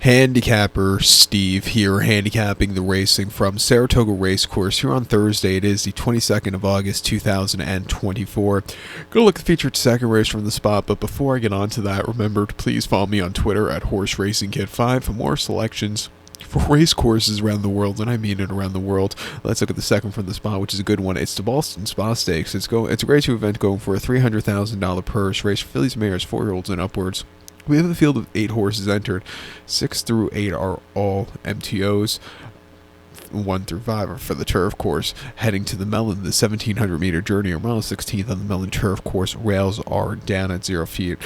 Handicapper Steve here, handicapping the racing from Saratoga Racecourse here on Thursday. It is the 22nd of August, 2024. Gonna look at the featured second race from the spot, but before I get on to that, remember to please follow me on Twitter at HorseRacingKid5 for more selections for race courses around the world, and I mean it around the world. Let's look at the second from the spot, which is a good one. It's the Ballston Spa Stakes. It's a grade 2 event going for a $300,000 purse. Race for fillies, mares, 4-year-olds, and upwards. We have a field of 8 horses entered. 6 through 8 are all MTOs. 1 through 5 are for the turf course. Heading to the Mellon, the 1,700-meter journey, or mile 16th on the Mellon turf course. Rails are down at 0 feet.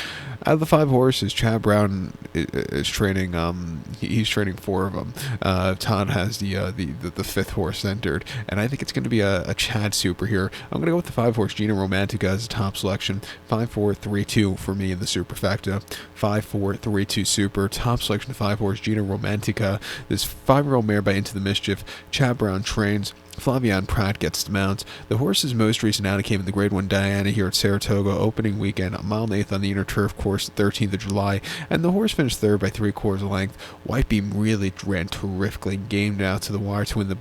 Out of the 5 horses, Chad Brown is training. He's training 4 of them. Todd has the 5th horse entered, and I think it's going to be a Chad super here. I'm going to go with the 5 horse Gina Romantica as a top selection. 5-4-3-2 for me in the superfecta. 5-4-3-2 super. Top selection 5 horse Gina Romantica. This 5-year-old mare by Into the Mischief. Chad Brown trains. Flavian Pratt gets the mount. The horse's most recent outing came in the Grade 1 Diana here at Saratoga opening weekend, a mile and 1/8 on the inner turf course, 13th of July, and the horse finished third by 3/4 length. White Beam really ran terrifically, gamed out to the wire to win the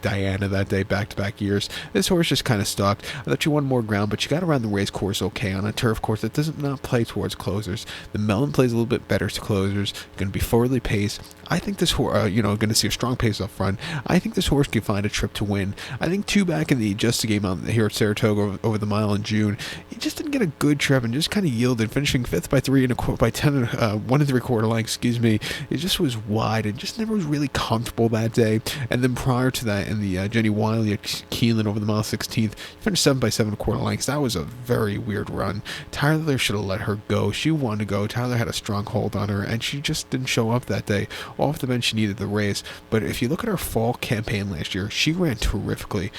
Diana that day, back-to-back years. This horse just kind of stalked. I thought she won more ground, but she got around the race course okay on a turf course that does not play towards closers. The Mellon plays a little bit better to closers. Going to be forwardly paced. I think this horse, going to see a strong pace up front. I think this horse can find a trip to win. I think 2 back in the Just a Game out here at Saratoga over the mile in June. He just didn't get a good trip and just kind of yielded, finishing 5th by 1 3/4 lengths. Excuse me. It just was wide and just never was really comfortable that day. And then prior to that, in the Jenny Wiley at Keeneland over the mile 16th, finished 7 by 7/4 lengths. That was a very weird run. Tyler should have let her go. She wanted to go. Tyler had a strong hold on her, and she just didn't show up that day. Off the bench, she needed the race. But if you look at her fall campaign last year, she ran terrifically.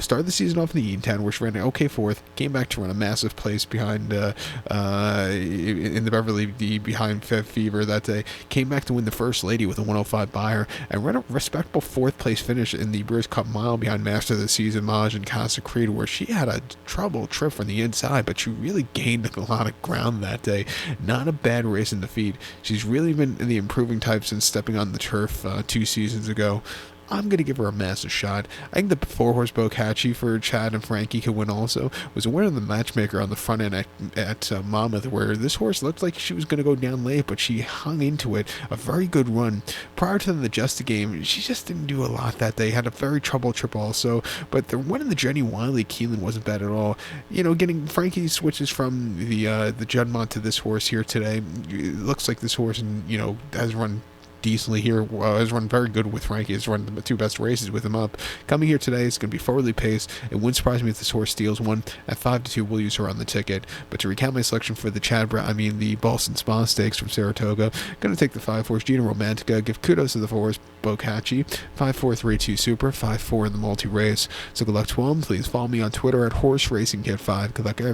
Started the season off in the Eatontown, where she ran an okay 4th, came back to run a massive place behind in the Beverly behind Fever that day, came back to win the First Lady with a 105 buyer, and ran a respectable 4th place finish in the Brewers Cup mile behind Master of the Season Maj and Casa Creed, where she had a trouble trip from the inside, but she really gained a lot of ground that day. Not a bad race in defeat. She's really been in the improving type since stepping on the turf 2 seasons ago. I'm going to give her a massive shot. I think the 4-horse Bocacci for Chad and Frankie could win also. Was a winner of the matchmaker on the front end at Monmouth, where this horse looked like she was going to go down late, but she hung into it. A very good run. Prior to the Just a Game, she just didn't do a lot that day. Had a very troubled trip also, but the one in the Jenny Wiley Keeneland wasn't bad at all. Getting Frankie switches from the Juddmonte to this horse here today. It looks like this horse has run decently here, has run very good with Frankie, has run the 2 best races with him up. Coming here today, it's going to be forwardly paced. It wouldn't surprise me if this horse steals one. At 5-2, we'll use her on the ticket. But to recount my selection for the the Ballston Spa Stakes from Saratoga, going to take the 5 horse Gina Romantica, give kudos to the 4 horse Bocacci, 5-4-3-2 super, 5-4 in the multi-race. So good luck to them. Please follow me on Twitter at HorseRacingKid5. Good luck, everyone.